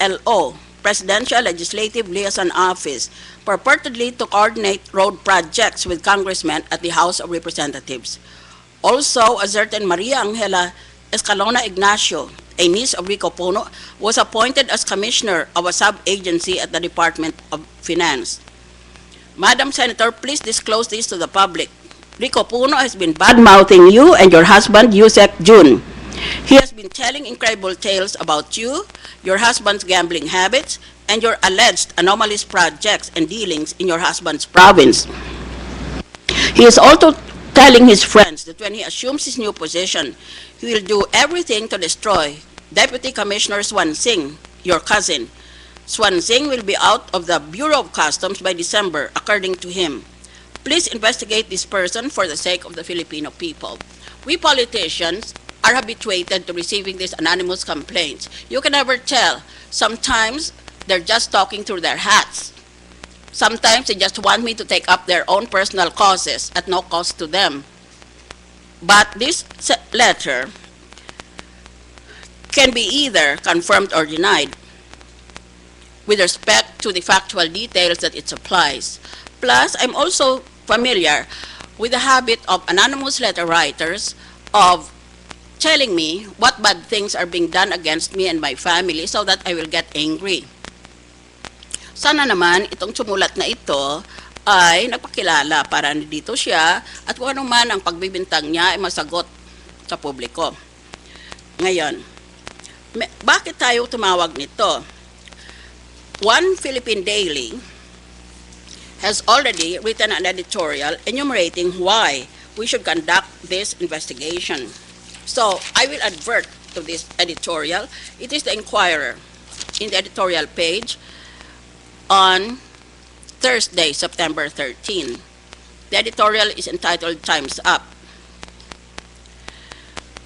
PLO, Presidential Legislative Liaison Office, purportedly to coordinate road projects with congressmen at the House of Representatives. Also, a certain Maria Angela Escalona Ignacio, a niece of Rico Puno, was appointed as commissioner of a sub-agency at the Department of Finance. Madam Senator, please disclose this to the public. Rico Puno has been bad-mouthing you and your husband, USec June. He has been telling incredible tales about you, your husband's gambling habits, and your alleged anomalous projects and dealings in your husband's province. He is also telling his friends that when he assumes his new position, he will do everything to destroy Deputy Commissioner Swan Singh, your cousin. Swan Singh will be out of the Bureau of Customs by December, according to him. Please investigate this person for the sake of the Filipino people. We politicians are habituated to receiving these anonymous complaints. You can never tell. Sometimes they're just talking through their hats. Sometimes they just want me to take up their own personal causes at no cost to them. But this letter can be either confirmed or denied with respect to the factual details that it supplies. Plus, I'm also familiar with the habit of anonymous letter writers of telling me what bad things are being done against me and my family so that I will get angry. Sana naman itong sumulat na ito ay nagpakilala para dito siya at kung ano man ang pagbibintang niya ay masagot sa publiko. Ngayon, bakit tayo tumawag nito? One Philippine Daily has already written an editorial enumerating why we should conduct this investigation. So, I will advert to this editorial. It is the Inquirer in the editorial page on Thursday, September 13. The editorial is entitled Time's Up.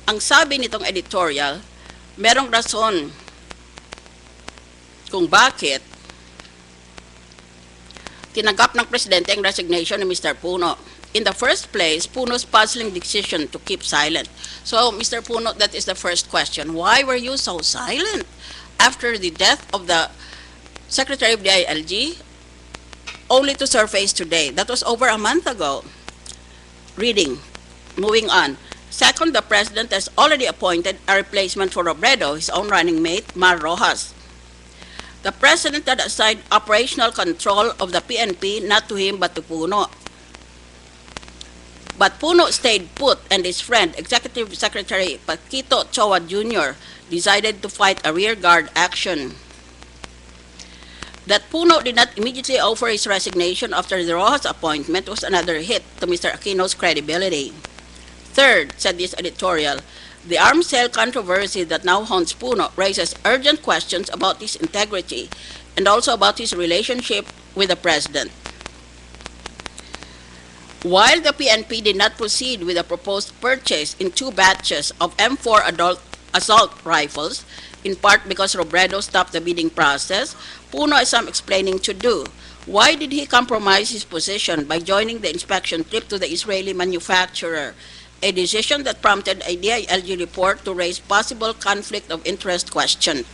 Ang sabi nitong editorial, merong rason kung bakit tinanggap ng Presidente ang resignation ni Mr. Puno. In the first place, Puno's puzzling decision to keep silent. So, Mr. Puno, that is the first question. Why were you so silent after the death of the Secretary of the DILG, only to surface today? That was over a month ago. Reading. Moving on. Second, the President has already appointed a replacement for Robredo, his own running mate, Mar Rojas. The President had assigned operational control of the PNP not to him but to Puno. But Puno stayed put, and his friend, Executive Secretary Paquito Choa Jr., decided to fight a rearguard action. That Puno did not immediately offer his resignation after the Rojas appointment was another hit to Mr. Aquino's credibility. Third, said this editorial, the arms sale controversy that now haunts Puno raises urgent questions about his integrity and also about his relationship with the President. While the PNP did not proceed with the proposed purchase in 2 batches of M4 assault rifles, in part because Robredo stopped the bidding process, Puno has some explaining to do. Why did he compromise his position by joining the inspection trip to the Israeli manufacturer, a decision that prompted a DILG report to raise possible conflict of interest question?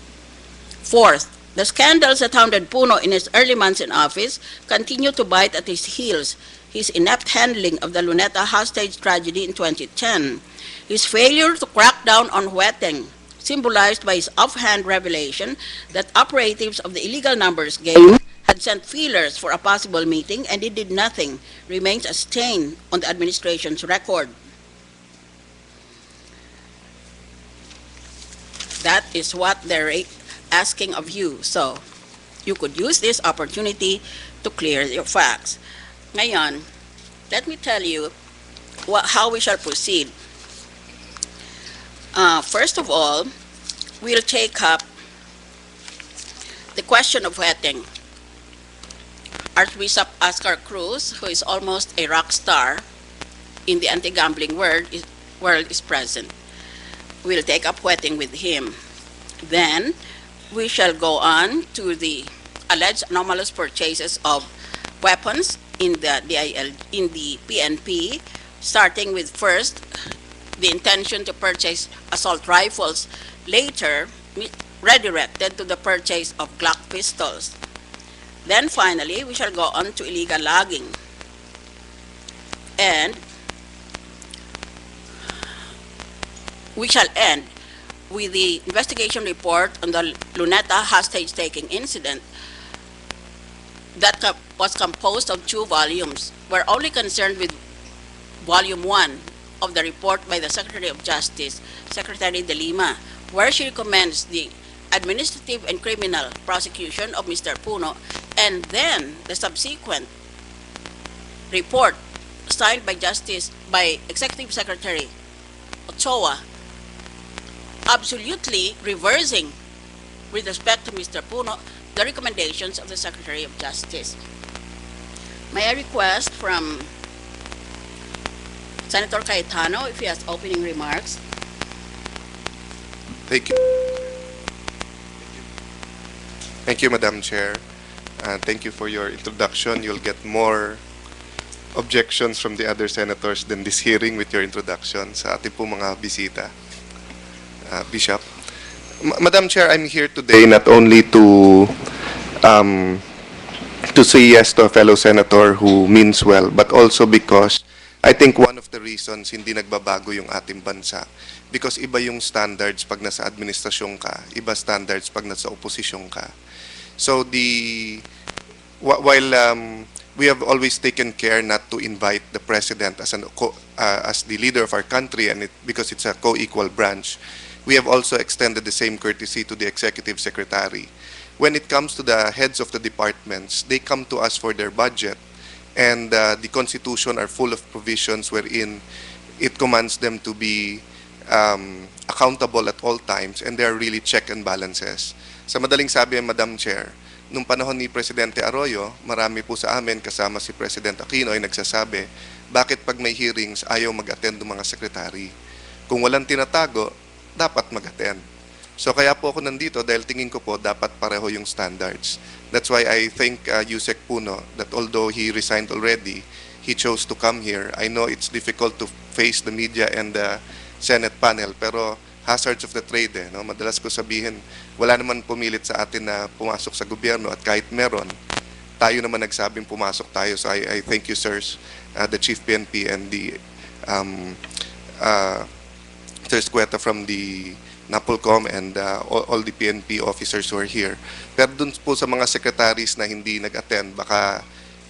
Fourth, the scandals that hounded Puno in his early months in office continue to bite at his heels. His inept handling of the Luneta hostage tragedy in 2010, his failure to crack down on Hueteng, symbolized by his offhand revelation that operatives of the illegal numbers game had sent feelers for a possible meeting and he did nothing, remains a stain on the administration's record. That is what they're asking of you. So, you could use this opportunity to clear your facts. Ngayon, let me tell you how we shall proceed. First of all, we'll take up the question of Hueteng. Archbishop Oscar Cruz, who is almost a rock star in the anti-gambling world, is present. We'll take up Hueteng with him. Then, we shall go on to the alleged anomalous purchases of weapons in the PNP, starting with first the intention to purchase assault rifles. Later, redirected to the purchase of Glock pistols. Then finally, we shall go on to illegal logging. And we shall end with the investigation report on the Luneta hostage-taking incident that was composed of 2 volumes. We're only concerned with Volume 1 of the report by the Secretary of Justice, Secretary De Lima, where she recommends the administrative and criminal prosecution of Mr. Puno, and then the subsequent report signed by Executive Secretary Ochoa, absolutely reversing, with respect to Mr. Puno, the recommendations of the Secretary of Justice. May I request from Senator Cayetano if he has opening remarks? Thank you. Thank you, Madam Chair. Thank you for your introduction. You'll get more objections from the other senators than this hearing with your introduction sa ating po mga bisita. Bishop. Madam Chair, I'm here today not only to say yes to a fellow senator who means well, but also because I think one of the reasons hindi nagbabago yung ating bansa because iba yung standards pag nasa administrasyon ka, iba standards pag nasa oposisyon ka. So while we have always taken care not to invite the president as the leader of our country, and because it's a co-equal branch, we have also extended the same courtesy to the executive secretary. When it comes to the heads of the departments, they come to us for their budget, and the Constitution are full of provisions wherein it commands them to be accountable at all times, and there are really check and balances. Sa madaling sabi, Madam Chair, nung panahon ni Presidente Arroyo, marami po sa amin kasama si President Aquino ay nagsasabi, bakit pag may hearings ayaw mag-attend ng mga sekretary? Kung walang tinatago, dapat mag-attend. So kaya po ako nandito dahil tingin ko po dapat pareho yung standards. That's why I thank USec Puno that although he resigned already, he chose to come here. I know it's difficult to face the media and the Senate panel, pero hazards of the trade, no? Madalas ko sabihin, wala naman pumilit sa atin na pumasok sa gobyerno at kahit meron, tayo naman nagsabing pumasok tayo. So I thank you, sirs, the Chief PNP and the Sir Squeta from the NAPOLCOM and all the PNP officers who are here. Pero dun po sa mga secretaries na hindi nag-attend, baka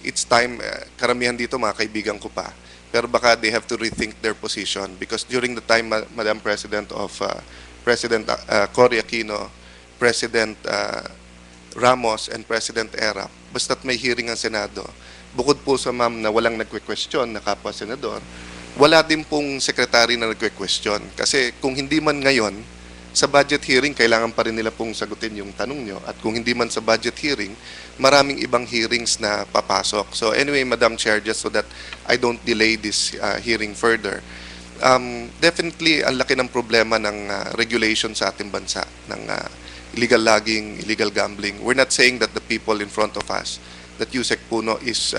it's time, karamihan dito mga kaibigan ko pa, pero baka they have to rethink their position because during the time, Madam President, of President Cory Aquino, President Ramos, and President Erap, basta't may hearing ang Senado, bukod po sa ma'am na walang nagque-question na kapwa senador, wala din pong secretary na nagque-question. Kasi kung hindi man ngayon, sa budget hearing, kailangan pa rin nila pong sagutin yung tanong nyo. At kung hindi man sa budget hearing, maraming ibang hearings na papasok. So anyway, Madam Chair, just so that I don't delay this hearing further, definitely, ang laki ng problema ng regulation sa ating bansa, ng illegal logging, illegal gambling. We're not saying that the people in front of us, that USec Puno is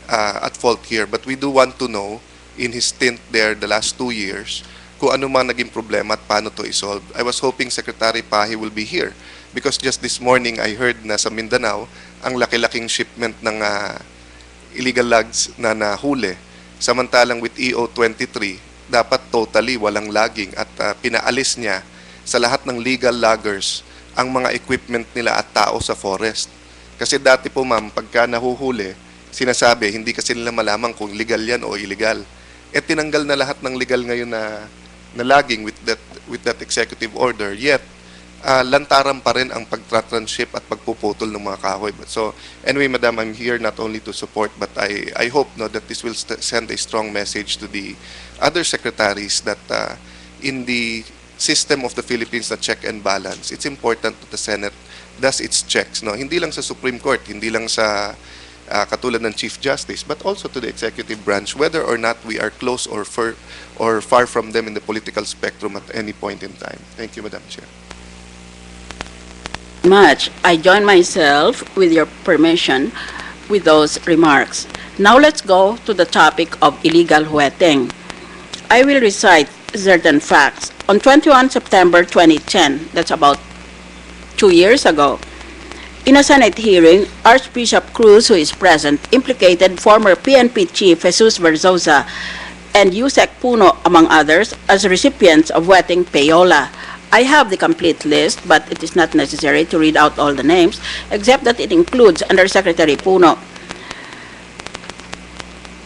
at fault here, but we do want to know, in his stint there the last 2 years, kung ano man naging problema at paano to isolve. I was hoping Secretary Pahi will be here because just this morning I heard na sa Mindanao ang laki-laking shipment ng illegal logs na nahuli. Samantalang with EO23, dapat totally walang logging at pinaalis niya sa lahat ng legal loggers ang mga equipment nila at tao sa forest. Kasi dati po ma'am, pagka nahuhuli, sinasabi, hindi kasi nila malaman kung legal yan o illegal. Tinanggal na lahat ng legal ngayon na logging with that executive order, yet lantaran pa rin ang pagtra-transship at pagpuputol ng mga kahoy. So anyway, Madam, I'm here not only to support, but I hope that this will send a strong message to the other secretaries that in the system of the Philippines na check and balance, it's important that the Senate does its checks. No? Hindi lang sa Supreme Court, hindi lang sa katulad ng Chief Justice, but also to the executive branch, whether or not we are close or far from them in the political spectrum at any point in time. Thank you, Madam Chair. I join myself, with your permission, with those remarks. Now let's go to the topic of illegal hueteng. I will recite certain facts. On 21 September 2010, that's about 2 years ago. In a Senate hearing, Archbishop Cruz, who is present, implicated former PNP Chief Jesus Verzosa and USec Puno, among others, as recipients of wedding payola. I have the complete list, but it is not necessary to read out all the names, except that it includes Undersecretary Puno.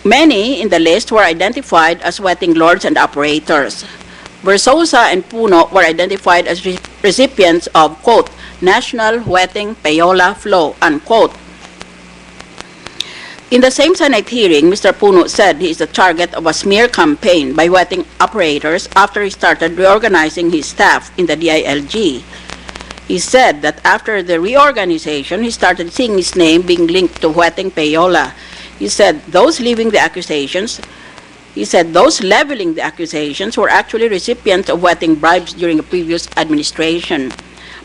Many in the list were identified as wedding lords and operators. Verzosa and Puno were identified as recipients of, quote, national wedding payola flow, unquote. In the same Senate hearing, Mr. Puno said he is the target of a smear campaign by wedding operators after he started reorganizing his staff in the DILG. He said that after the reorganization, he started seeing his name being linked to wedding payola. He said those leveling the accusations were actually recipients of wedding bribes during a previous administration.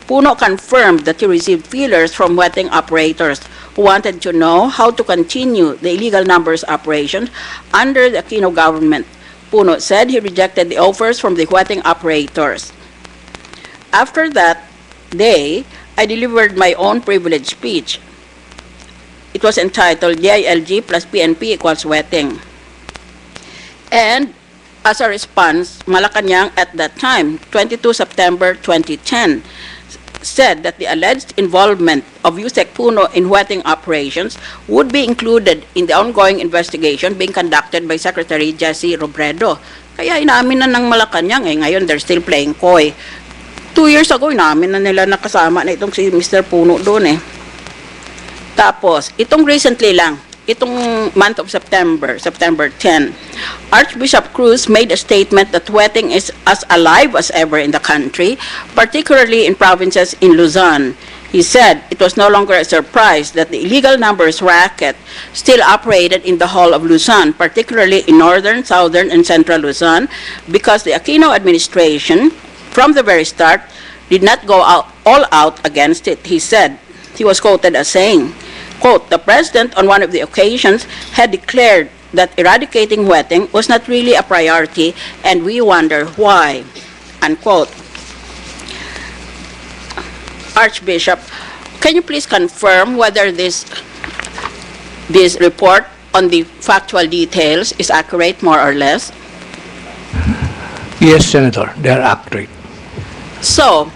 Puno confirmed that he received feelers from wedding operators who wanted to know how to continue the illegal numbers operations under the Aquino government. Puno said he rejected the offers from the wedding operators. After that day, I delivered my own privilege speech. It was entitled DILG plus PNP equals wedding. And as a response, Malacanang at that time, 22 September 2010, said that the alleged involvement of USec Puno in wedding operations would be included in the ongoing investigation being conducted by Secretary Jesse Robredo. Kaya inamin na ng Malacanang, ngayon they're still playing coy. 2 years ago, inamin na nila nakasama na itong si Mr. Puno doon Tapos, itong recently lang, itong month of September 10, Archbishop Cruz made a statement that wedding is as alive as ever in the country, particularly in provinces in Luzon. He said it was no longer a surprise that the illegal numbers racket still operated in the whole of Luzon, particularly in northern, southern, and central Luzon, because the Aquino administration, from the very start, did not go all out against it. He said, he was quoted as saying, quote, the president on one of the occasions had declared that eradicating wedding was not really a priority and we wonder why, unquote. Archbishop, can you please confirm whether this report on the factual details is accurate, more or less? Yes, Senator, they are accurate. So,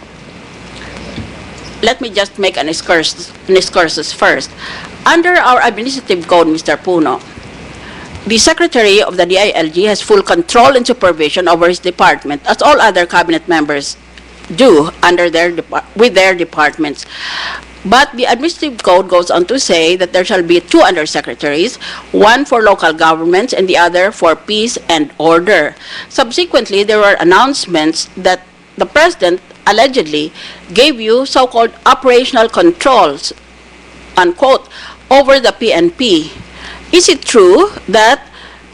let me just make an excursus first. Under our administrative code, Mr. Puno, the Secretary of the DILG has full control and supervision over his department, as all other cabinet members do with their departments. But the administrative code goes on to say that there shall be 2 undersecretaries, one for local governments and the other for peace and order. Subsequently, there were announcements that the president allegedly gave you so-called operational controls, unquote, over the PNP. Is it true that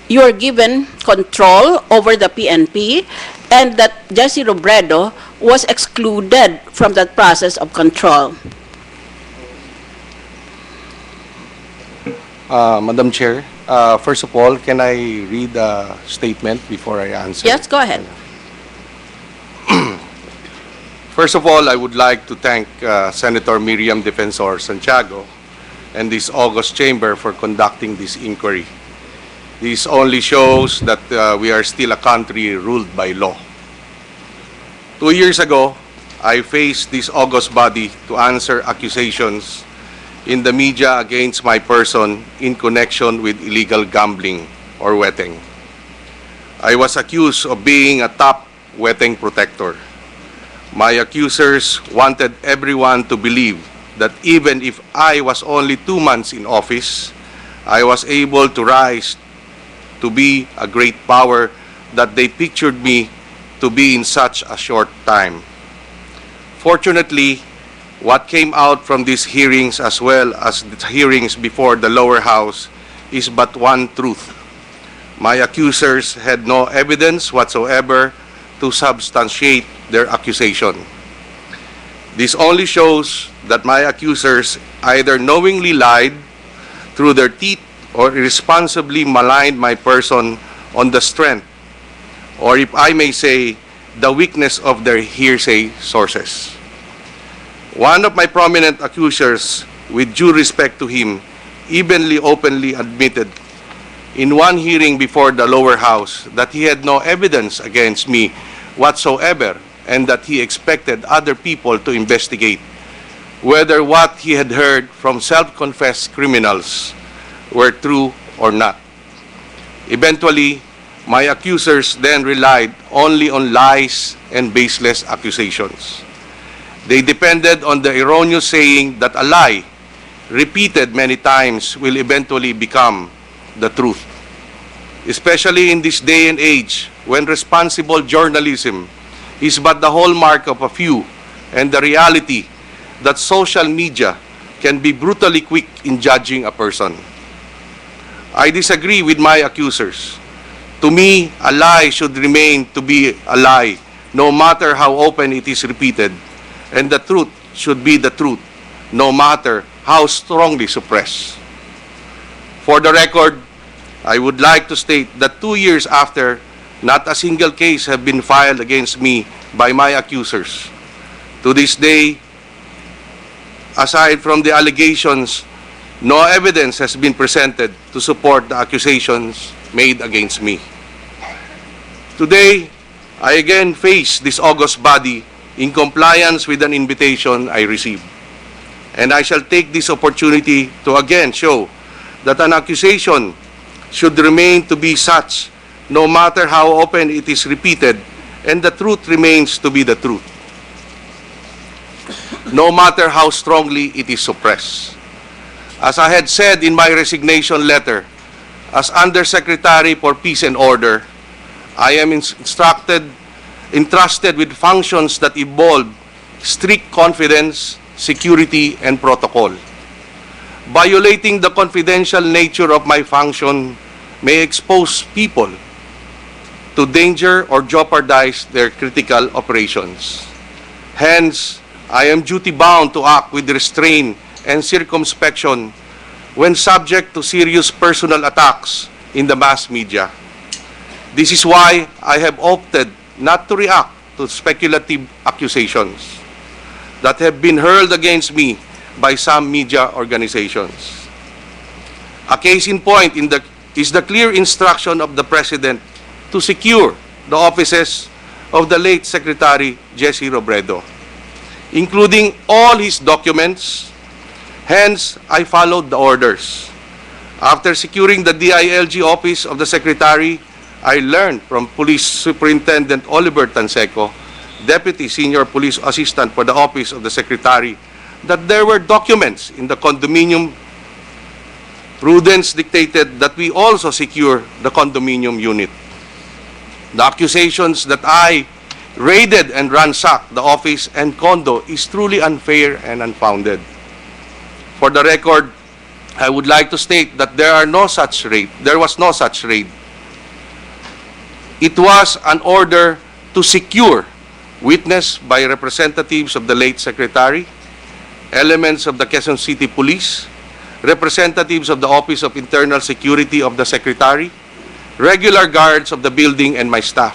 you are given control over the PNP and that Jesse Robredo was excluded from that process of control? Madam Chair, first of all, can I read a statement before I answer? Yes, go ahead. First of all, I would like to thank Senator Miriam Defensor Santiago and this August Chamber for conducting this inquiry. This only shows that we are still a country ruled by law. 2 years ago, I faced this August body to answer accusations in the media against my person in connection with illegal gambling or wedding. I was accused of being a top wedding protector. My accusers wanted everyone to believe that even if I was only 2 months in office, I was able to rise to be a great power that they pictured me to be in such a short time. Fortunately, what came out from these hearings as well as the hearings before the lower house is but one truth. My accusers had no evidence whatsoever to substantiate their accusation. This only shows that my accusers either knowingly lied through their teeth or irresponsibly maligned my person on the strength, or if I may say, the weakness of their hearsay sources. One of my prominent accusers, with due respect to him, evenly openly admitted in one hearing before the lower house that he had no evidence against me whatsoever and that he expected other people to investigate whether what he had heard from self-confessed criminals were true or not. Eventually, my accusers then relied only on lies and baseless accusations. They depended on the erroneous saying that a lie, repeated many times, will eventually become the truth. Especially in this day and age, when responsible journalism is but the hallmark of a few, and the reality that social media can be brutally quick in judging a person. I disagree with my accusers. To me, a lie should remain to be a lie, no matter how often it is repeated, and the truth should be the truth, no matter how strongly suppressed. For the record, I would like to state that 2 years after, not a single case have been filed against me by my accusers. To this day, aside from the allegations, no evidence has been presented to support the accusations made against me. Today, I again face this august body in compliance with an invitation I received. And I shall take this opportunity to again show that an accusation should remain to be such, no matter how often it is repeated, and the truth remains to be the truth, no matter how strongly it is suppressed. As I had said in my resignation letter, as Undersecretary for Peace and Order, I am entrusted with functions that involve strict confidence, security, and protocol. Violating the confidential nature of my function may expose people to danger or jeopardize their critical operations. Hence, I am duty-bound to act with restraint and circumspection when subject to serious personal attacks in the mass media. This is why I have opted not to react to speculative accusations that have been hurled against me by some media organizations. A case in point is the clear instruction of the President to secure the offices of the late Secretary Jesse Robredo, including all his documents. Hence, I followed the orders. After securing the DILG office of the Secretary, I learned from Police Superintendent Oliver Tanseco, Deputy Senior Police Assistant for the Office of the Secretary, that there were documents in the condominium. Prudence dictated that we also secure the condominium unit. The accusations that I raided and ransacked the office and condo is truly unfair and unfounded. For the record, I would like to state that there was no such raid. It was an order to secure, witnessed by representatives of the late Secretary, elements of the Quezon City Police, representatives of the Office of Internal Security of the Secretary, regular guards of the building, and my staff.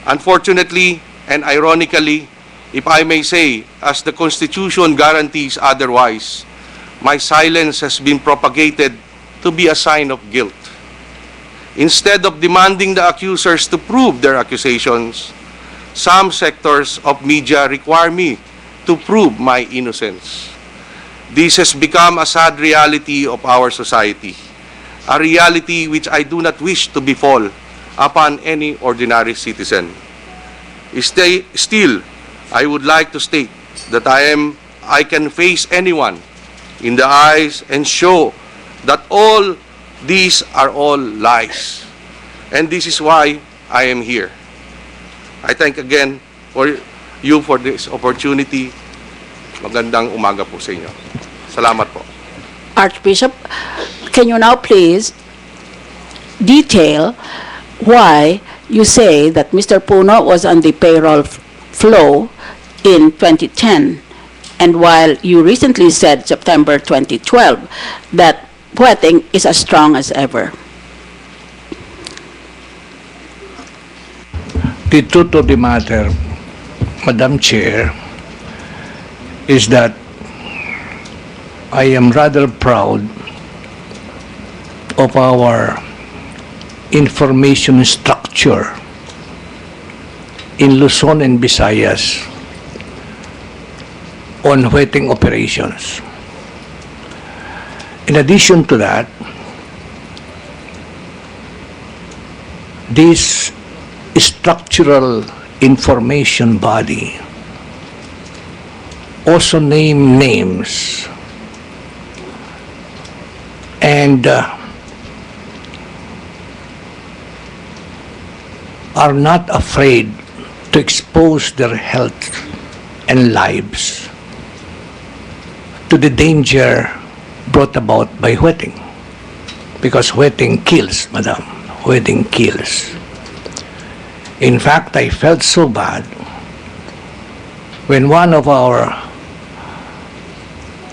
Unfortunately and ironically, if I may say, as the Constitution guarantees otherwise, my silence has been propagated to be a sign of guilt. Instead of demanding the accusers to prove their accusations, some sectors of media require me to prove my innocence. This has become a sad reality of our society, a reality which I do not wish to befall upon any ordinary citizen. Still, I would like to state that I can face anyone in the eyes and show that all these are all lies. And this is why I am here. I thank again for this opportunity. Magandang umaga po sa inyo. Salamat po. Archbishop, can you now please detail why you say that Mr. Puno was on the payroll flow in 2010, and while you recently said September 2012 that Pueting is as strong as ever? The truth of the matter, Madam Chair, is that I am rather proud of our information structure in Luzon and Visayas on wetting operations. In addition to that, this structural information body also name names and are not afraid to expose their health and lives to the danger brought about by wetting. Because wetting kills, madam. Wetting kills. In fact, I felt so bad when one of our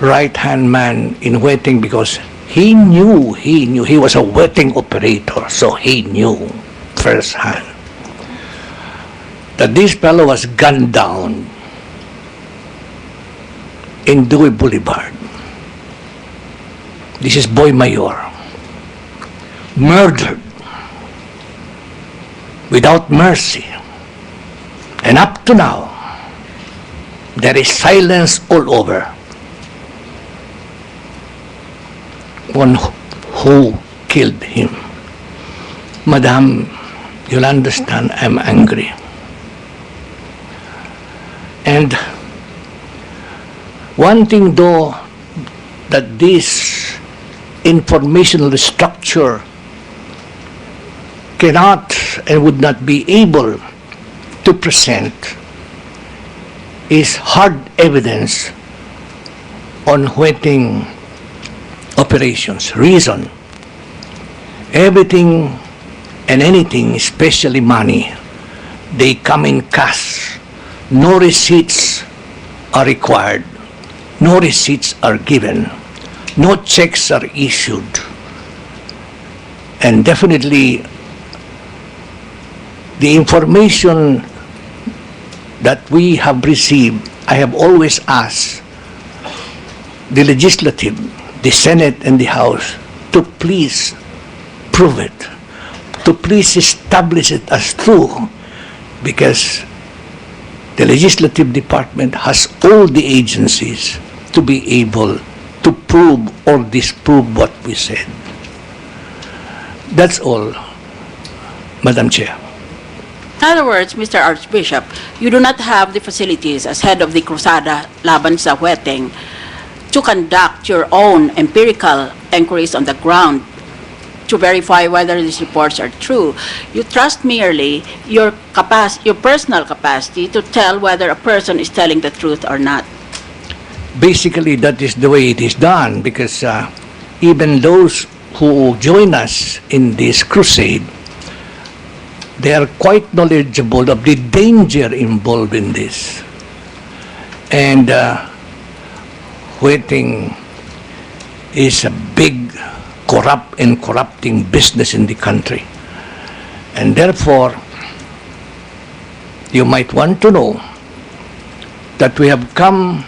right-hand man in wetting, because he knew he was a wetting operator, so he knew firsthand that this fellow was gunned down in Dewey Boulevard. This is Boy Mayor, murdered without mercy. And up to now, there is silence all over on who killed him. Madam, you'll understand I'm angry. And one thing though, that this informational structure cannot and would not be able to present is hard evidence on wetting operations. Reason: everything and anything, especially money, they come in cash. No receipts are required. No receipts are given. No checks are issued. And definitely, the information that we have received, I have always asked the legislative, the Senate and the House to please prove it, to please establish it as true, because the legislative department has all the agencies to be able to prove or disprove what we said. That's all, Madam Chair. In other words, Mr. Archbishop, you do not have the facilities as head of the Crusada Laban sa Wetting to conduct your own empirical inquiries on the ground to verify whether these reports are true. You trust merely your personal capacity to tell whether a person is telling the truth or not. Basically, that is the way it is done, because even those who join us in this crusade, they are quite knowledgeable of the danger involved in this. And wetting is a big corrupt and corrupting business in the country. And therefore, you might want to know that we have come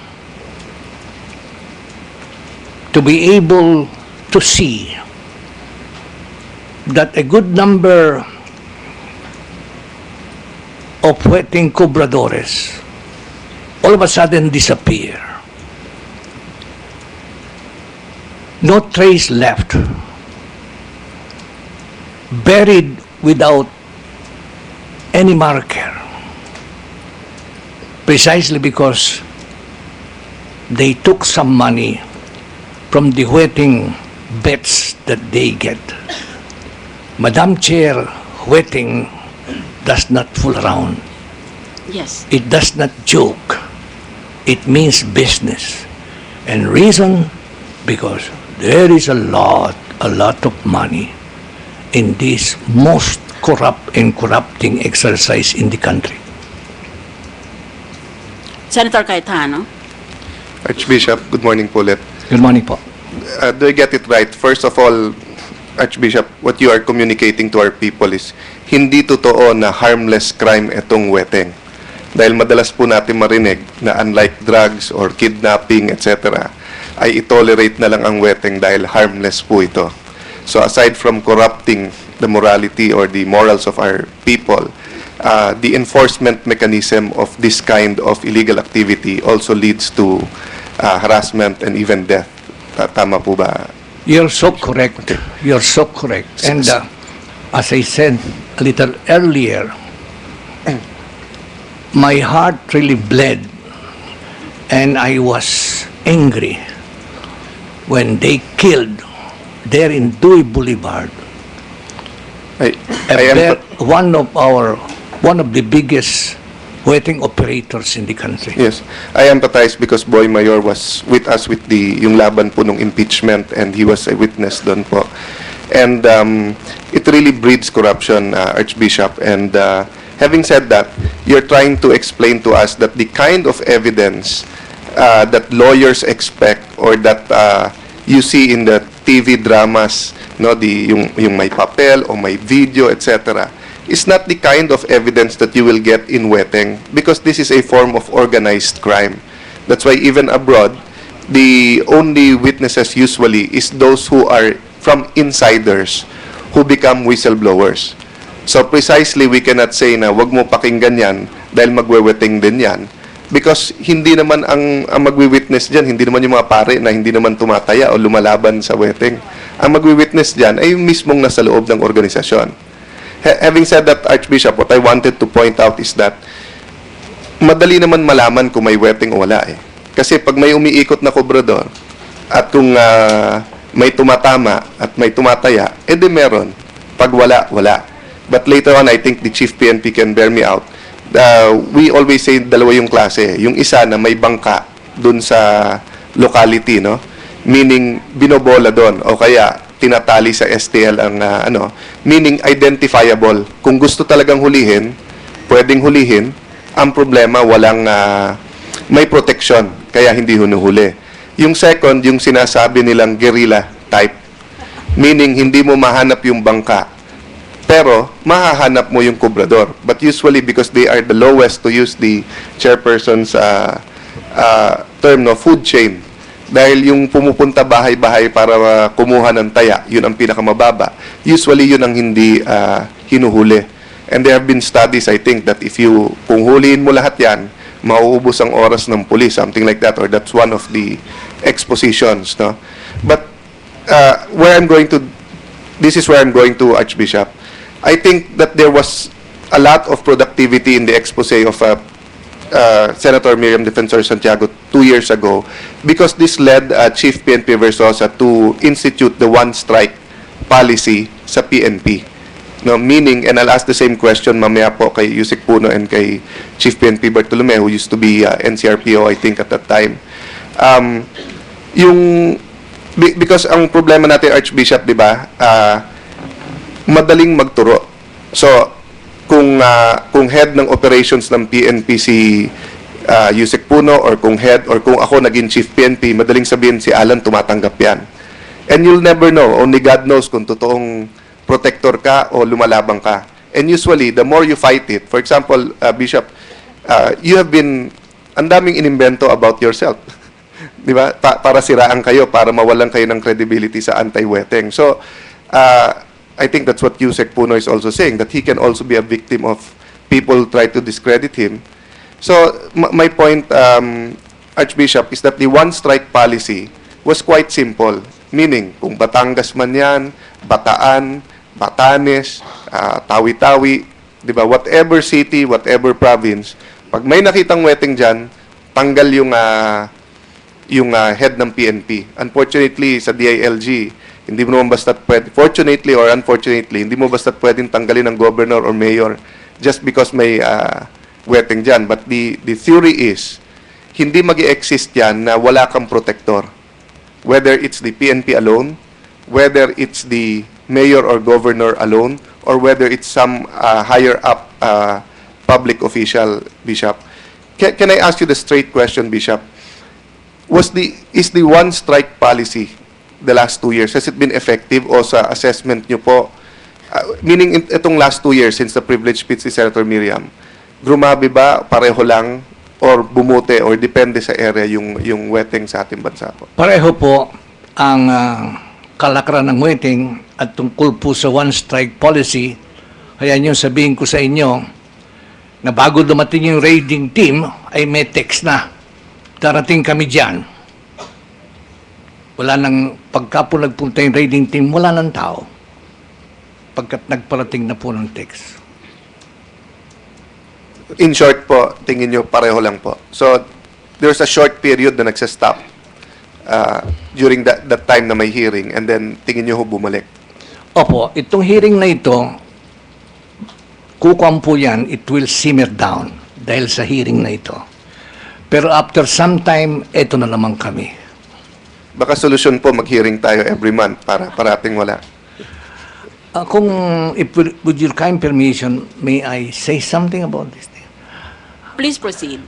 to be able to see that a good number of wetting cobradores all of a sudden disappear. No trace left. Buried without any marker. Precisely because they took some money from the wetting bets that they get. Madam Chair, wetting does not fool around. Yes. It does not joke. It means business. And reason, because there is a lot of money in this most corrupt and corrupting exercise in the country. Senator Cayetano. Archbishop, good morning po ulit. Good morning po. Do I get it right? First of all, Archbishop, what you are communicating to our people is hindi totoo na harmless crime itong wetting. Dahil madalas po natin marinig na unlike drugs or kidnapping, etc., ay itolerate na lang ang weteng dahil harmless po ito. So aside from corrupting the morality or the morals of our people, the enforcement mechanism of this kind of illegal activity also leads to harassment and even death. Tama po ba? You're so correct. You're so correct. And as I said a little earlier, my heart really bled and I was angry when they killed there in Dewey Boulevard I am one of the biggest wetting operators in the country. Yes, I empathize because Boy Mayor was with us with yung laban po nung impeachment and he was a witness doon po. And it really breeds corruption, Archbishop. And having said that, you're trying to explain to us that the kind of evidence that lawyers expect or that you see in the TV dramas, no, yung may papel o may video, etc., is not the kind of evidence that you will get in wetting because this is a form of organized crime. That's why even abroad, the only witnesses usually is those who are from insiders who become whistleblowers. So precisely, we cannot say na wag mo pakinggan yan dahil magwe-wetting din yan because hindi naman ang magwi-witness dyan, hindi naman yung mga pare na hindi naman tumataya o lumalaban sa wetting. Ang magwi-witness dyan ay yung mismong nasa loob ng organisasyon. Having said that, Archbishop, what I wanted to point out is that madali naman malaman kung may wetting o wala eh. Kasi pag may umiikot na kobrador at kung may tumatama at may tumataya, edi meron. Pag wala, wala. But later on, I think the Chief PNP can bear me out. We always say dalawa yung klase. Yung isa na may bangka dun sa locality, no? Meaning, binobola doon. O kaya, tinatali sa STL ang meaning identifiable. Kung gusto talagang hulihin, pwedeng hulihin. Ang problema, walang may protection, kaya hindi hunuhuli. Yung second, yung sinasabi nilang guerrilla type. Meaning, hindi mo mahanap yung bangka, pero mahahanap mo yung kobrador. But usually, because they are the lowest, to use the chairperson's term, no, food chain. Dahil yung pumupunta bahay-bahay para kumuha ng taya, yun ang pinakamababa. Usually, yun ang hindi hinuhuli. And there have been studies, I think, that kung huliin mo lahat yan, mauubos ang oras ng police, something like that, or that's one of the expositions, no? But this is where I'm going to, Archbishop. I think that there was a lot of productivity in the expose of Senator Miriam Defensor Santiago 2 years ago because this led Chief PNP Versosa to institute the one-strike policy sa PNP. No, meaning, and I'll ask the same question mamaya po kay USec Puno and kay Chief PNP Bartolome, who used to be NCRPO, I think, at that time. Because ang problema natin, Archbishop, di ba, madaling magturo. So, kung head ng operations ng PNP si USec Puno or kung ako naging Chief PNP, madaling sabihin si Alan tumatanggap yan. And you'll never know, only God knows kung totoong protector ka o lumalabang ka. And usually, the more you fight it, for example, Bishop, you have been, ang daming inimbento about yourself. Di ba? Para siraan kayo, para mawalan kayo ng credibility sa anti-wetting. So, I think that's what USec Puno is also saying, that he can also be a victim of people try to discredit him. So, my point, Archbishop, is that the one-strike policy was quite simple. Meaning, kung Batangas man yan, Bataan, Batanes, Tawi-Tawi, di ba? Whatever city, whatever province, pag may nakitang wetting dyan, tanggal yung head ng PNP. Unfortunately, sa DILG, hindi mo naman basta fortunately or unfortunately, hindi mo basta pwedeng tanggalin ng governor or mayor just because may wetting dyan. But the theory is, hindi mag-i-exist yan na wala kang protector. Whether it's the PNP alone, whether it's the mayor or governor alone, or whether it's some higher up public official, Bishop. Can I ask you the straight question, Bishop? Is the one-strike policy the last 2 years, has it been effective o sa assessment nyo po? Meaning, itong last 2 years since the privilege speech si Senator Miriam, Grumabi ba, pareho lang, or bumuti, or depende sa area yung wetting sa ating bansa po? Pareho po ang kalakaran ng wetting at tungkol po sa one-strike policy. Kaya yung sabihin ko sa inyo na bago dumating yung raiding team ay may text na. Darating kami dyan. Wala nang, pagka po nagpunta yung raiding team, wala nang tao. Pagkat nagparating na po ng text. In short po, tingin nyo pareho lang po. So, there's a short period na nagsa-stop during that time na may hearing, and then tingin nyo ho bumalik. Opo, itong hearing na ito, kukuhan po yan, it will simmer down dahil sa hearing na ito. Pero after some time, ito na naman kami. Baka solusyon po mag-hearing tayo every month para parating wala. Kung, with your kind permission, may I say something about this thing? Please proceed.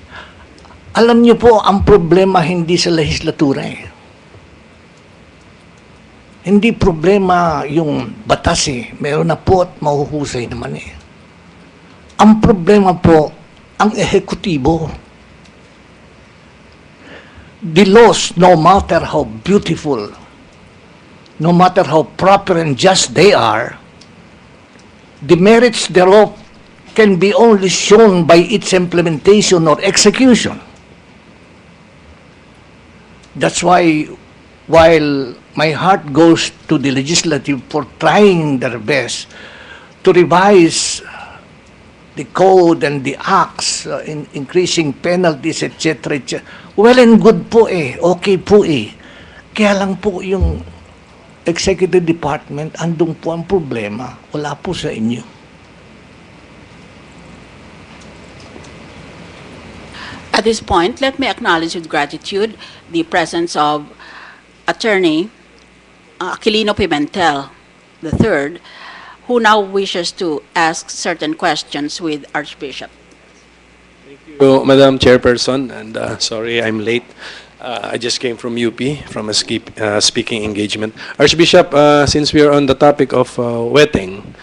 Alam niyo po, ang problema hindi sa lehislatura eh. Hindi problema yung batas eh. Meron na po at mahuhusay naman eh. Ang problema po, ang ehekutibo. The laws, no matter how beautiful, no matter how proper and just they are, the merits thereof can be only shown by its implementation or execution. That's why, while my heart goes to the legislative for trying their best to revise the code and the acts, in increasing penalties, etc., etc., well and good po eh, okay po eh. Kaya lang po yung executive department, andun po ang problema. Wala po sa inyo. At this point, let me acknowledge with gratitude the presence of Attorney Aquilino Pimentel III, who now wishes to ask certain questions with Archbishop. So, Madam Chairperson, and sorry I'm late. I just came from UP, from a speaking engagement. Archbishop, since we are on the topic of wetting,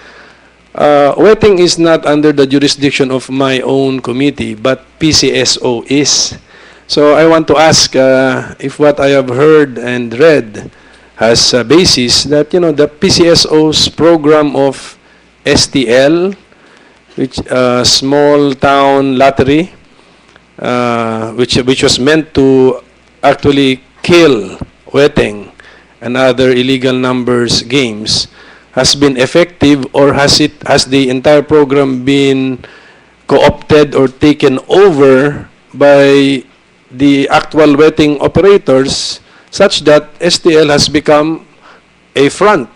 wetting is not under the jurisdiction of my own committee, but PCSO is. So I want to ask if what I have heard and read has a basis that, you know, the PCSO's program of STL, which small town lottery, which was meant to actually kill wetting and other illegal numbers games, has been effective, or has the entire program been co-opted or taken over by the actual wetting operators, such that STL has become a front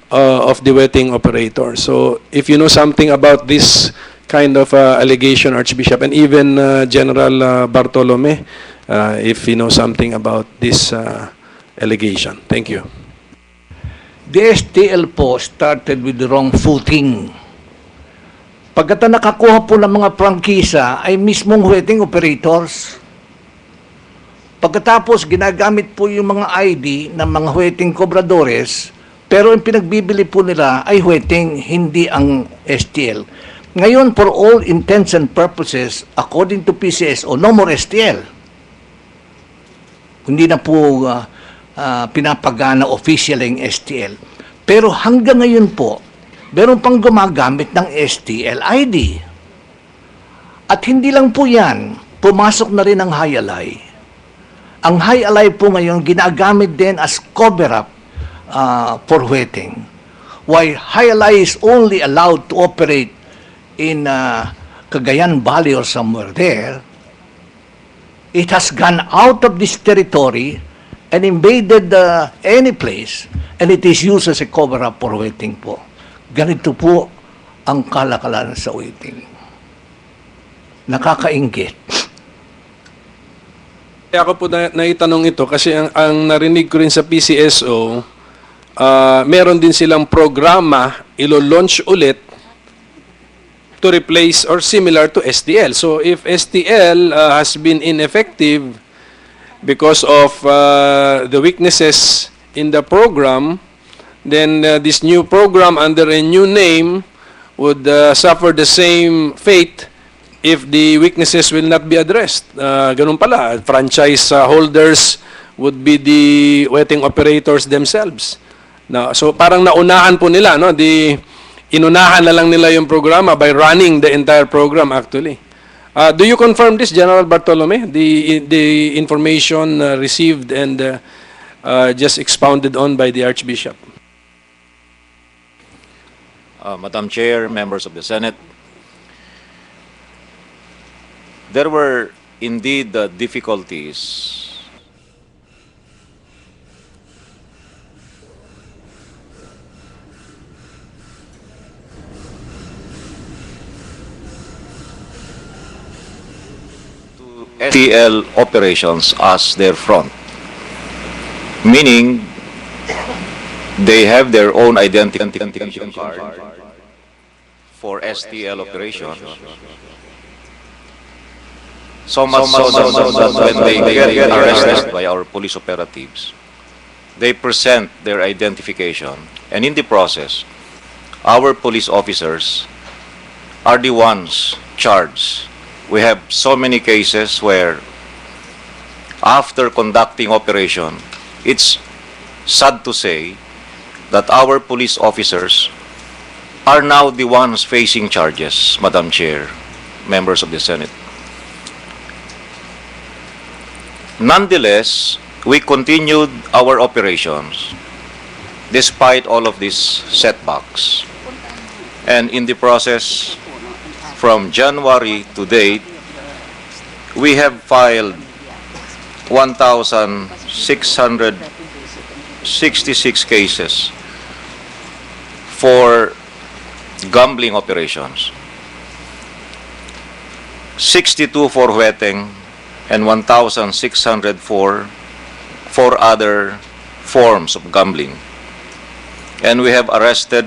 of the wetting operator? So if you know something about this kind of allegation, Archbishop, and even General Bartolome, if you know something about this allegation. Thank you. The STL po started with the wrong footing. Pagkata nakakuha po ng mga prangkisa ay mismong wetting operators. Pagkatapos ginagamit po yung mga ID ng mga wetting cobradores, pero ang pinagbibili po nila ay wetting, hindi ang STL. Ngayon, for all intents and purposes, according to PCSO, no more STL. Hindi na po pinapagana official yung STL. Pero hanggang ngayon po, meron pang gumagamit ng STL ID. At hindi lang po yan, pumasok na rin ang high-alay. Ang high-alay po ngayon ginagamit din as cover-up for wetting. While high-alay is only allowed to operate in Cagayan Valley or somewhere there, it has gone out of this territory and invaded any place, and it is used as a cover-up for wetting po. Ganito po ang kalakalan sa wetting. Nakakainggit. Kaya ako po naitanong ito kasi ang narinig ko rin sa PCSO, meron din silang programa ilo-launch ulit to replace or similar to STL. So if STL has been ineffective because of the weaknesses in the program, then this new program under a new name would suffer the same fate if the weaknesses will not be addressed. Ganun pala, franchise holders would be the wedding operators themselves. So parang naunahan po nila, no? Inunahan na lang nila yung programa by running the entire program actually. Do you confirm this, General Bartolome? The information received and just expounded on by the Archbishop? Madam Chair, members of the Senate, there were indeed difficulties to STL operations as their front, meaning they have their own identification card for STL operations. So much so that when they get arrested by our police operatives, they present their identification, and in the process, our police officers are the ones charged. We have so many cases where after conducting operation, it's sad to say that our police officers are now the ones facing charges, Madam Chair, members of the Senate. Nonetheless, we continued our operations despite all of these setbacks. And in the process, from January to date, we have filed 1,666 cases for gambling operations, 62 for wetting, and 1,604 for other forms of gambling. And we have arrested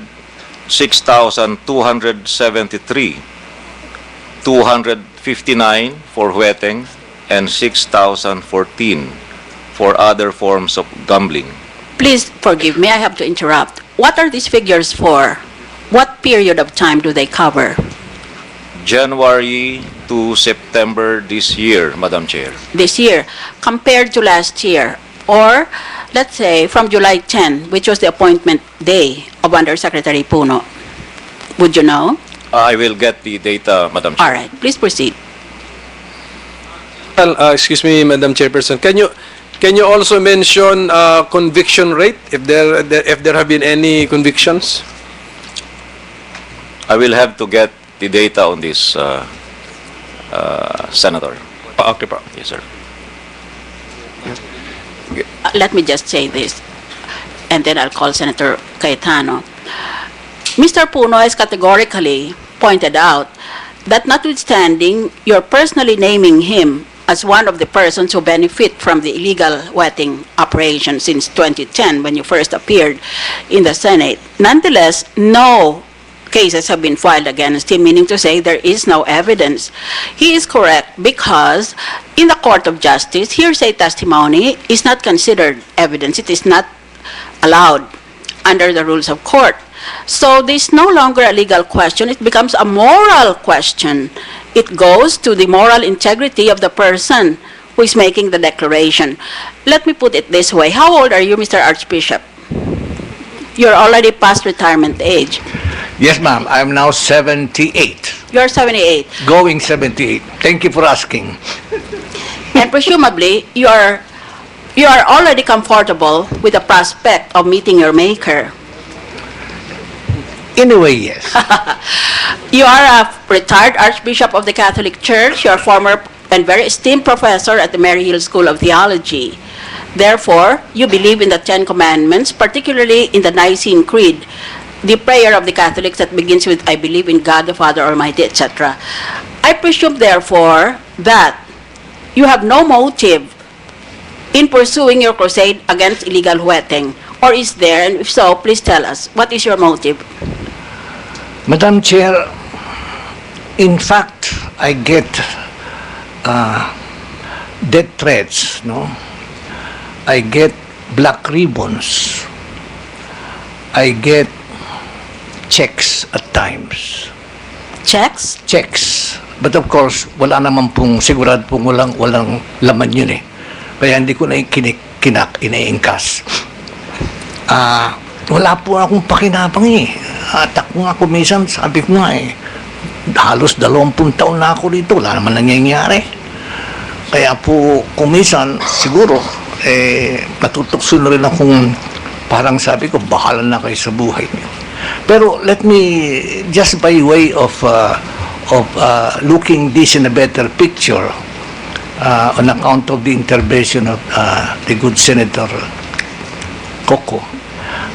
6,273, 259 for wetting, and 6,014 for other forms of gambling. Please forgive me, I have to interrupt. What are these figures for? What period of time do they cover? January to September this year, Madam Chair. This year, compared to last year, or let's say from July 10, which was the appointment day of Undersecretary Puno. Would you know? I will get the data, Madam Chair. All right, please proceed. Well, excuse me, Madam Chairperson. Can you also mention conviction rate if there have been any convictions? I will have to get the data on this, Senator. Okay, pa. Yes, sir. Let me just say this, and then I'll call Senator Cayetano. Mr. Puno has categorically pointed out that notwithstanding your personally naming him as one of the persons who benefit from the illegal wetting operation since 2010 when you first appeared in the Senate, nonetheless, no cases have been filed against him, meaning to say there is no evidence. He is correct because in the Court of Justice, hearsay testimony is not considered evidence. It is not allowed under the rules of court. So this is no longer a legal question. It becomes a moral question. It goes to the moral integrity of the person who is making the declaration. Let me put it this way. How old are you, Mr. Archbishop? You're already past retirement age. Yes, ma'am. I'm now 78. You're 78. Going 78. Thank you for asking. And presumably, you are already comfortable with the prospect of meeting your maker. In a way, yes. You are a retired Archbishop of the Catholic Church. You are a former and very esteemed professor at the Mary Hill School of Theology. Therefore, you believe in the Ten Commandments, particularly in the Nicene Creed, the prayer of the Catholics that begins with, I believe in God the Father Almighty, etc. I presume, therefore, that you have no motive in pursuing your crusade against illegal wetting. Or is there? And if so, please tell us. What is your motive? Madam Chair, in fact, I get death threats, no? I get black ribbons. I get checks at times. Checks? Checks But of course, wala naman pong sigurado pong walang laman yun eh. Kaya hindi ko na ina-ingkas. Wala po akong pakinabang eh. At ako nga kumisan, sabi ko nga eh, halos 20 taon na ako dito, wala naman nangyayari. Kaya po kumisan, siguro, natutokso na rin akong parang sabi ko, bahala na kayo sa buhay niyo. Pero let me, just by way of looking this in a better picture, on account of the intervention of the good Senator Coco,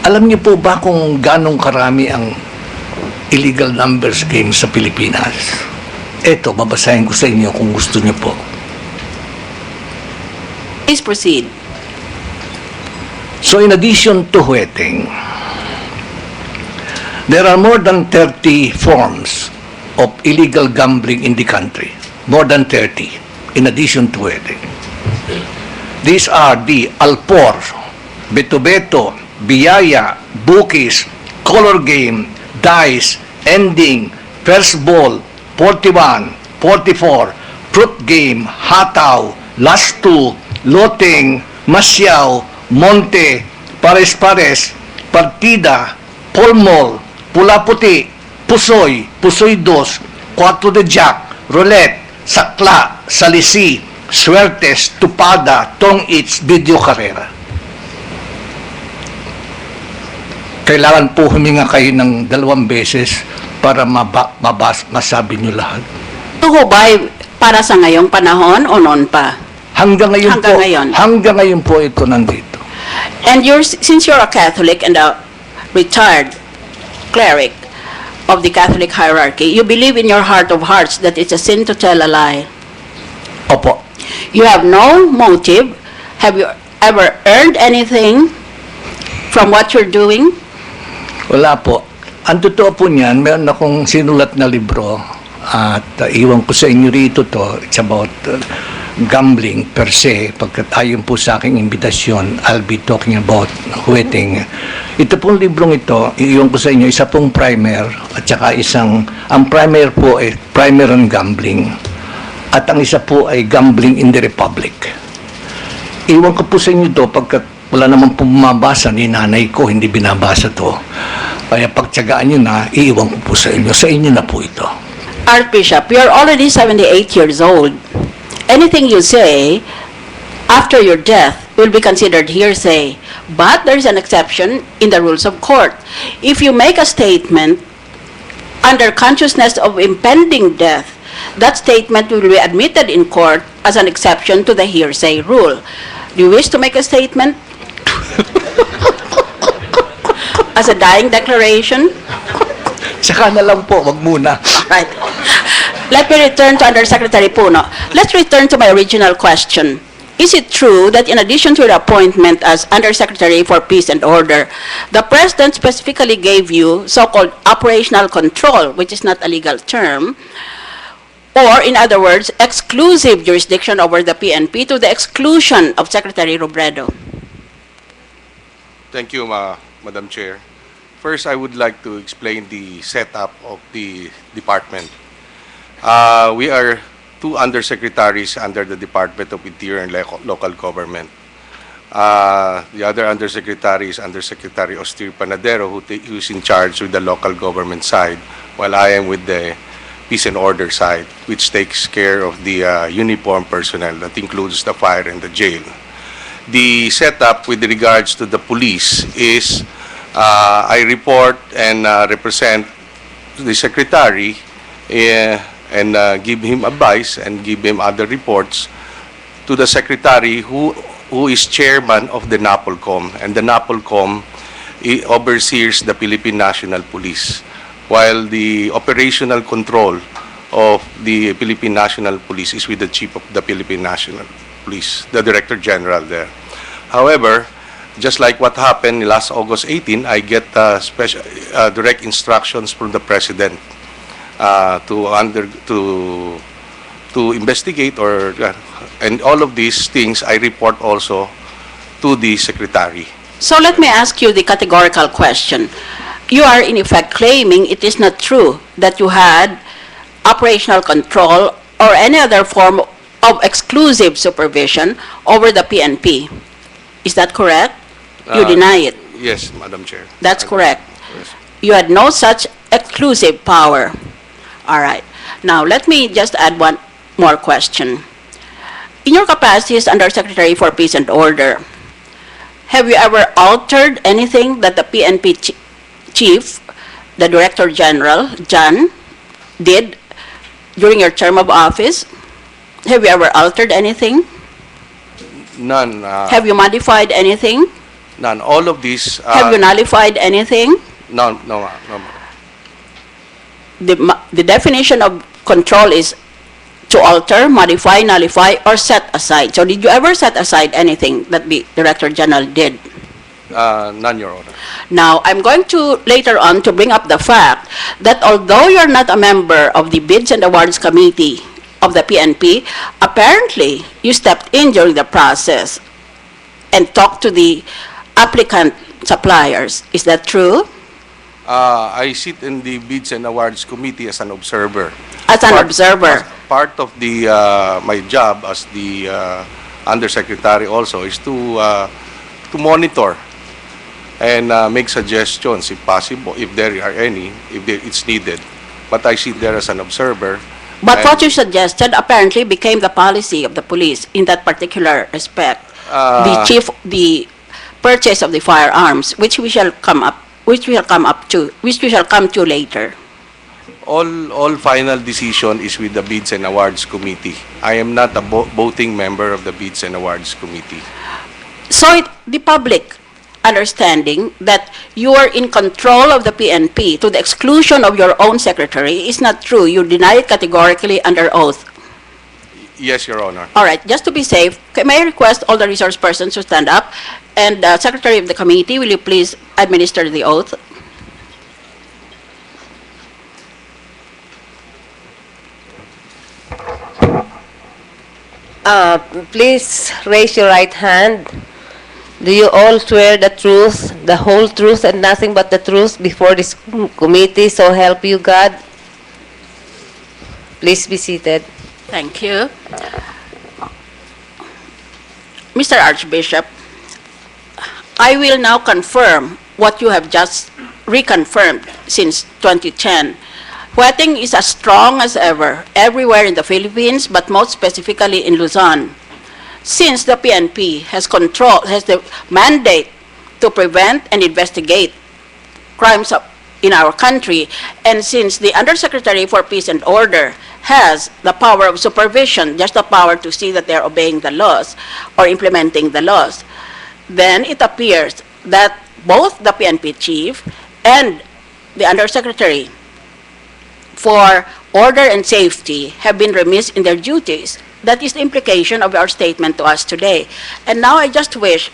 alam niyo po ba kung ganong karami ang illegal numbers games sa Pilipinas? Ito, babasahin ko sa inyo kung gusto niyo po. Please proceed. So in addition to huweting, there are more than 30 forms of illegal gambling in the country. More than 30, in addition to huweting. These are the Alpor, Beto-Beto, Biyaya, Bookies, Color Game, Dice, Ending, First Ball, 41, 44, Fruit Game, Hataw, Last Two, Loting, Masyaw, Monte, Pares-Pares, Partida, Polmol, Pula-Puti, Pusoy, Pusoy 2, 4 de Jack, Roulette, Sakla, Salisi, Suertes, Tupada, Tong-Its, Video Carrera. Kailangan po huminga kayo ng 2 beses para masabi nyo lahat. Ito ho ba para sa ngayong panahon o noon pa? Hanggang ngayon Hanggang po, ngayon. hanggang ngayon po ito nandito. And since you're a Catholic and a retired cleric of the Catholic hierarchy, you believe in your heart of hearts that it's a sin to tell a lie. Opo. You have no motive. Have you ever earned anything from what you're doing? Wala po. Ang totoo po niyan, meron akong sinulat na libro at iwan ko sa inyo rito to. It's about gambling per se. Pagkat ayon po sa aking imbitasyon, I'll be talking about huweting. Ito pong librong ito, iwan ko sa inyo, isa pong primer at saka ang primer po ay primer on gambling at ang isa po ay gambling in the Republic. Iwan ko po sa inyo to pagkat wala naman po bumabasa ni nanay ko, hindi binabasa to. Kaya pagtyagaan nyo na, iiwan ko po sa inyo. Sa inyo na po ito. Archbishop, you're already 78 years old. Anything you say after your death will be considered hearsay. But there's an exception in the rules of court. If you make a statement under consciousness of impending death, that statement will be admitted in court as an exception to the hearsay rule. Do you wish to make a statement? As a dying declaration? Saka na lang po, wag muna. Right. Let me return to Undersecretary Puno. Let's return to my original question. Is it true that in addition to your appointment as Undersecretary for Peace and Order, the President specifically gave you so-called operational control, which is not a legal term, or in other words, exclusive jurisdiction over the PNP to the exclusion of Secretary Robredo? Thank you, Madam Chair. First, I would like to explain the setup of the department. We are 2 undersecretaries under the Department of Interior and Local Government. The other undersecretary is Undersecretary Austin Panadero, who is in charge with the local government side, while I am with the Peace and Order side, which takes care of the uniformed personnel, that includes the fire and the jail. The setup with regards to the police is I report and represent the secretary and give him advice and give him other reports to the secretary who is chairman of the NAPOLCOM, and the NAPOLCOM oversees the Philippine National Police, while the operational control of the Philippine National Police is with the Chief of the Philippine National Police, the Director General there. However, just like what happened last August 18, I get special direct instructions from the President to investigate and all of these things I report also to the Secretary. So let me ask you the categorical question. You are in effect claiming it is not true that you had operational control or any other form of exclusive supervision over the PNP. Is that correct? You deny it. Yes, Madam Chair. That's correct. Yes. You had no such exclusive power. All right. Now, let me just add one more question. In your capacity as Undersecretary for Peace and Order, have you ever altered anything that the PNP chief, the Director General, John, did during your term of office? Have you ever altered anything? None. Have you modified anything? None. All of these. Have you nullified anything? No, no, no. The definition of control is to alter, modify, nullify, or set aside. So did you ever set aside anything that the Director General did? None, Your Honor. Now, I'm going to later on to bring up the fact that although you're not a member of the Bids and Awards Committee of the PNP, apparently you stepped in during the process and talked to the applicant suppliers. Is that true? I sit in the Bids and Awards Committee as an observer. As an observer. Part of the my job as the Undersecretary also is to monitor and make suggestions if possible, if there are any, if it's needed. But I sit there as an observer. But and what you suggested apparently became the policy of the police in that particular respect. The purchase of the firearms, which we shall come to later. All final decision is with the Bids and Awards Committee. I am not a voting member of the Bids and Awards Committee. So the public understanding that you are in control of the PNP to the exclusion of your own secretary is not true. You deny it categorically under oath. Yes, Your Honor. All right, just to be safe, may I request all the resource persons to stand up? And Secretary of the Committee, will you please administer the oath? Please raise your right hand. Do you all swear the truth, the whole truth, and nothing but the truth before this committee, so help you God? Please be seated. Thank you. Mr. Archbishop, I will now confirm what you have just reconfirmed since 2010. Wetting is as strong as ever, everywhere in the Philippines, but most specifically in Luzon. Since the PNP has the mandate to prevent and investigate crimes in our country, and since the Undersecretary for Peace and Order has the power of supervision, just the power to see that they're obeying the laws or implementing the laws, then it appears that both the PNP chief and the Undersecretary for Order and Safety have been remiss in their duties. That is the implication of our statement to us today. And now I just wish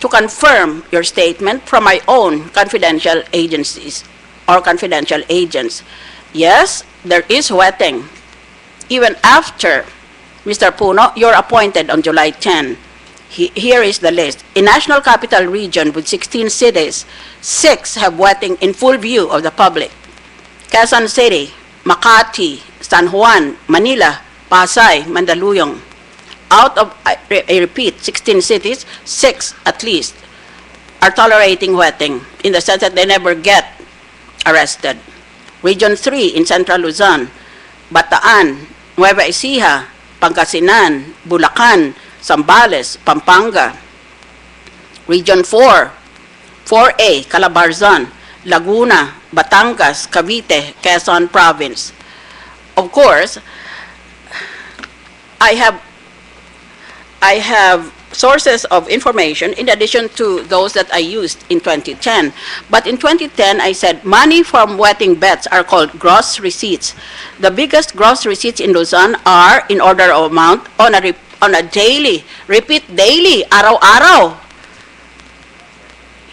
to confirm your statement from my own confidential agencies or confidential agents. Yes, there is wetting. Even after, Mr. Puno, you're appointed on July 10. Here is the list. In National Capital Region with 16 cities, 6 have wetting in full view of the public. Quezon City, Makati, San Juan, Manila, Pasay, Mandaluyong. Out of, I repeat, 16 cities, 6 at least are tolerating wetting in the sense that they never get arrested. Region 3 in Central Luzon, Bataan, Nueva Ecija, Pangasinan, Bulacan, Zambales, Pampanga. Region 4, 4A, Calabarzon, Laguna, Batangas, Cavite, Quezon Province. Of course, I have sources of information in addition to those that I used in 2010. But in 2010, I said money from wetting bets are called gross receipts. The biggest gross receipts in Luzon are in order of amount on a daily, repeat daily, araw-araw.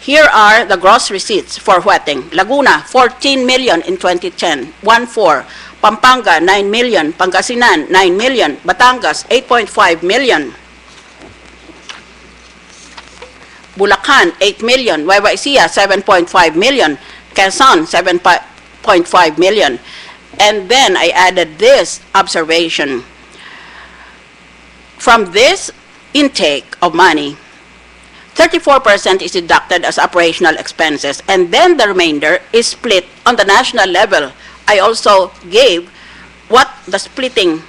Here are the gross receipts for wetting. Laguna, 14 million in 2010, 1-4. Pampanga, 9 million. Pangasinan, 9 million. Batangas, 8.5 million. Bulacan, 8 million. Nueva Ecija, 7.5 million. Quezon, 7.5 million. And then I added this observation. From this intake of money, 34% is deducted as operational expenses, and then the remainder is split on the national level. I also gave what the splitting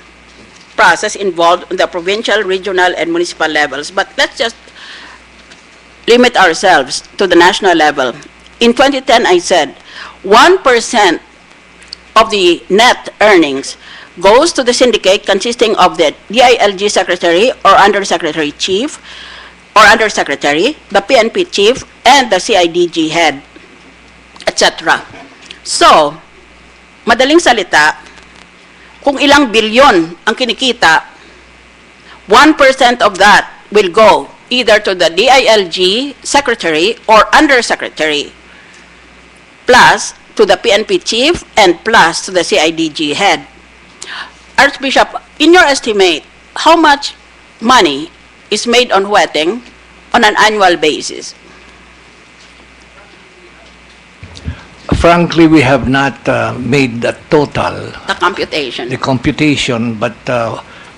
process involved in the provincial, regional, and municipal levels. But let's just limit ourselves to the national level. In 2010, I said 1% of the net earnings goes to the syndicate consisting of the DILG secretary or undersecretary chief or undersecretary, the PNP chief, and the CIDG head, etc. So, madaling salita, kung ilang bilyon ang kinikita, 1% of that will go either to the DILG secretary or undersecretary, plus to the PNP chief, and plus to the CIDG head. Archbishop, in your estimate, how much money is made on Hueteng on an annual basis? Frankly, we have not made the total, The computation. the computation, but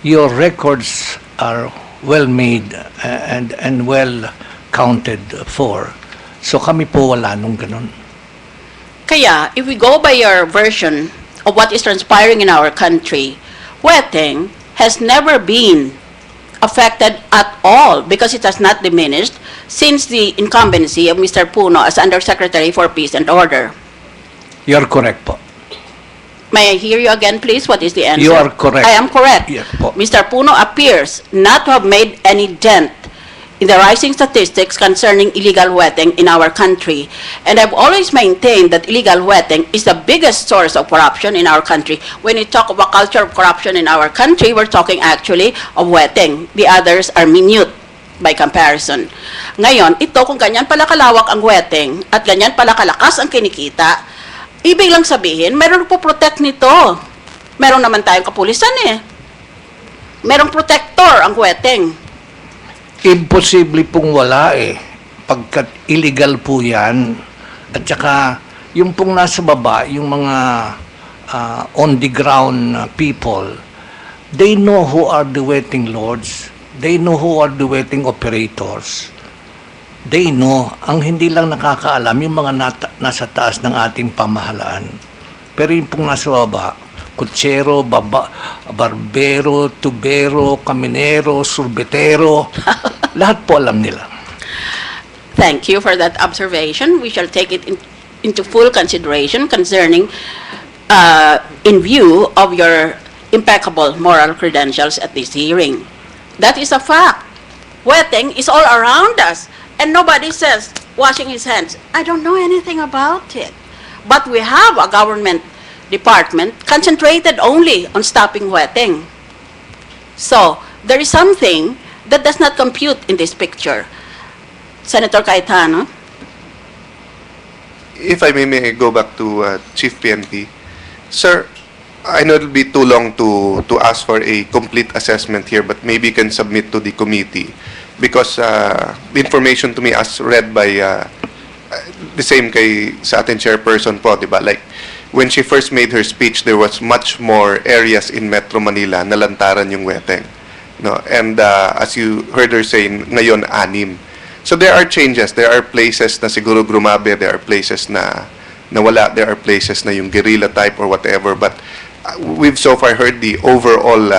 your records are well made and well counted for. So kami po wala nung ganun. Kaya, if we go by your version of what is transpiring in our country, Hueteng has never been affected at all because it has not diminished since the incumbency of Mr. Puno as Undersecretary for Peace and Order. You're correct po. May I hear you again, please? What is the answer? You are correct. I am correct. Yes po. Mr. Puno appears not to have made any dent in the rising statistics concerning illegal Hueteng in our country. And I've always maintained that illegal Hueteng is the biggest source of corruption in our country. When we talk about culture of corruption in our country, we're talking actually of Hueteng. The others are minute by comparison. Ngayon, ito kung ganyan pala kalawak ang Hueteng at ganyan pala kalakas ang kinikita, ibig lang sabihin, meron po protect nito. Meron naman tayong kapulisan eh. Merong protector ang Hueteng. Imposible pong wala eh. Pagkat illegal po yan. At saka, yung pong nasa baba, yung mga on the ground people, they know who are the waiting lords. They know who are the waiting operators. They know. Ang hindi lang nakakaalam, yung mga nasa taas ng ating pamahalaan. Pero yung pong nasa baba, kutsero, barbero, tubero, kaminero, surbetero, lahat po alam nila. Thank you for that observation. We shall take it into full consideration concerning, in view of your impeccable moral credentials at this hearing. That is a fact. Hueteng is all around us, and nobody says, washing his hands, I don't know anything about it. But we have a government department concentrated only on stopping Hueteng. So, there is something that does not compute in this picture. Senator Cayetano? If I may go back to Chief PNP. Sir, I know it'll be too long to ask for a complete assessment here, but maybe you can submit to the committee. Because the information to me as read by the same kay sa ating chairperson po, di ba? Like, when she first made her speech, there was much more areas in Metro Manila na lantaran yung Hueteng. No? And as you heard her say, ngayon, 6. So there are changes. There are places na siguro grumabe. There are places na wala. There are places na yung guerrilla type or whatever. But we've so far heard the overall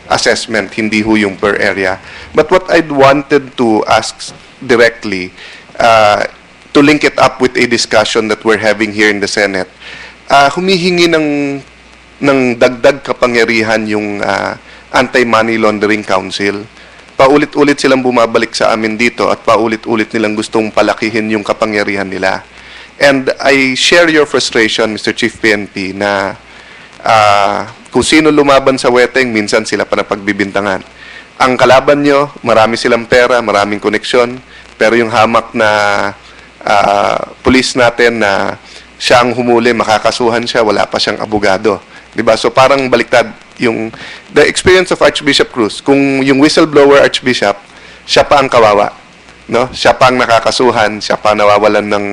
assessment, hindi ho yung per area. But what I'd wanted to ask directly, to link it up with a discussion that we're having here in the Senate, humihingi ng dagdag kapangyarihan yung Anti-Money Laundering Council. Paulit-ulit silang bumabalik sa amin dito at paulit-ulit nilang gustong palakihin yung kapangyarihan nila. And I share your frustration, Mr. Chief PNP, na kung sino lumaban sa Hueteng, minsan sila pa napagbibintangan. Ang kalaban nyo, marami silang pera, maraming koneksyon, pero yung hamak na pulis natin na siya ang humuli, makakasuhan siya, wala pa siyang abogado. Diba? So parang baliktad yung the experience of Archbishop Cruz. Kung yung whistleblower Archbishop, siya pa ang kawawa. no? Siya pang nakakasuhan, siya pa nawawalan ng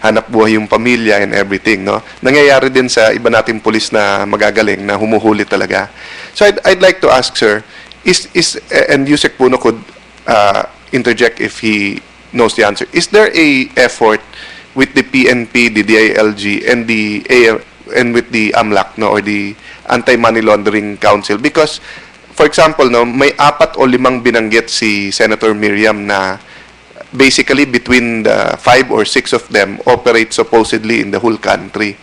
hanap buhay yung pamilya and everything, no? Nangyayari din sa iba nating pulis na magagaling na humuhuli talaga. So I'd like to ask, sir, and Yusek Puno could interject if he knows the answer. Is there a effort with the PNP, the DILG, and with the AMLAC, no, or the Anti-Money Laundering Council? Because, for example, no, may 4 o 5 binanggit si Senator Miriam na basically between the 5 or 6 of them operate supposedly in the whole country.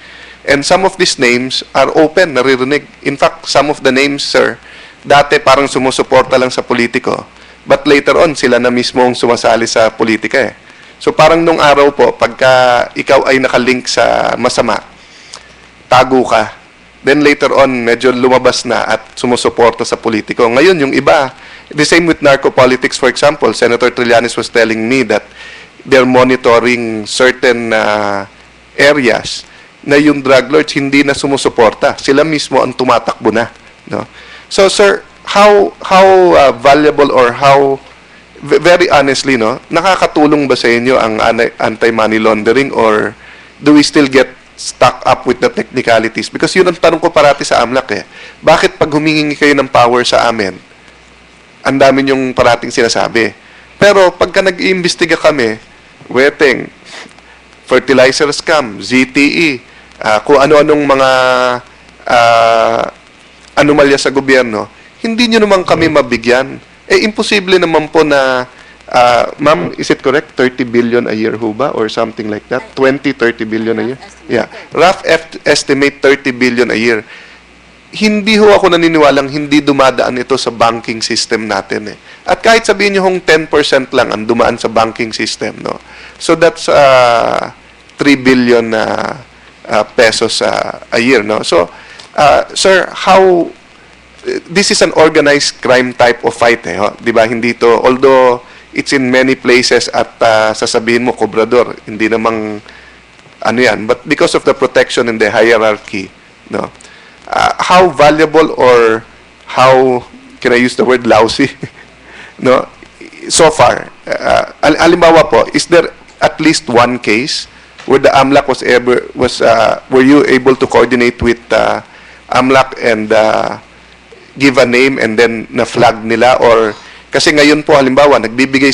And some of these names are open, naririnig. In fact, some of the names, sir, dati parang sumusuporta lang sa politiko. But later on, sila na mismo ang sumasali sa politika eh. So parang nung araw po, pagka ikaw ay nakalink sa masama, tago ka. Then later on, medyo lumabas na at sumusuporta sa politiko. Ngayon, yung iba, the same with narco-politics, for example. Senator Trillanes was telling me that they're monitoring certain areas na yung drug lords hindi na sumusuporta. Sila mismo ang tumatakbo na. No? So, sir, how valuable or how, very honestly, no, nakakatulong ba sa inyo ang anti-money laundering or do we still get stuck up with the technicalities? Because yun ang tanong ko parati sa AMLAC eh. Bakit pag humingi kayo ng power sa amin, ang dami yung parating sinasabi. Pero pagka nag-iimbestiga kami, weteng, fertilizer scam, ZTE, kung ano-anong mga anomalya sa gobyerno, hindi nyo naman kami mabigyan. Eh, imposible naman po na, ma'am, is it correct? 30 billion a year ho ba? Or something like that? 30 billion a year? Yeah. Rough estimate 30 billion a year. Hindi ho ako naniniwalang hindi dumadaan ito sa banking system natin eh. At kahit sabihin nyo hong 10% lang ang dumaan sa banking system, no? So that's 3 billion pesos a year, no? So, sir, how this is an organized crime type of fight eh, ho? 'Di ba? Hindi to, although it's in many places at sasabihin mo kobrador, hindi namang ano yan, but because of the protection and the hierarchy, no? How valuable or how, can I use the word lousy, no, so far? Halimbawa po, is there at least one case where the AMLAC were you able to coordinate with AMLAC and give a name and then na-flag nila? Or kasi ngayon po halimbawa nagbibigay